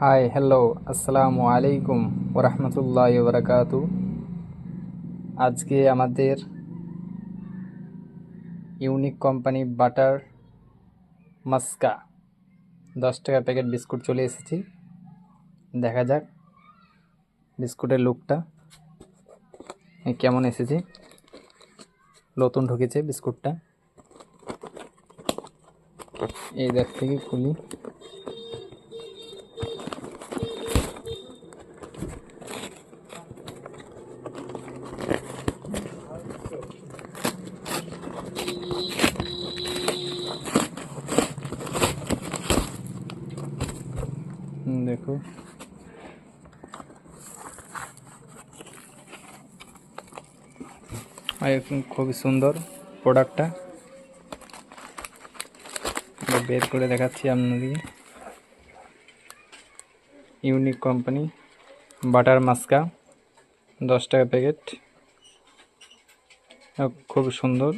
Hi hello, আসসালামু আলাইকুম ওরহমতুল্লাহ বারাকাতু। আজকে আমাদের ইউনিক কোম্পানি বাটার মাস্কা 10 টাকা প্যাকেট বিস্কুট চলে এসেছি। দেখা যাক বিস্কুটের লুকটা কেমন এসেছে। নতুন ঢুকেছে বিস্কুটটা, এই দেখ থেকে খুলি। দেখো আর খুবই সুন্দর প্রোডাক্টটা, বের করে দেখাচ্ছি আপনাদেরকে। ইউনিক কোম্পানি বাটার মাস্কা 10 টাকা প্যাকেট, খুব সুন্দর।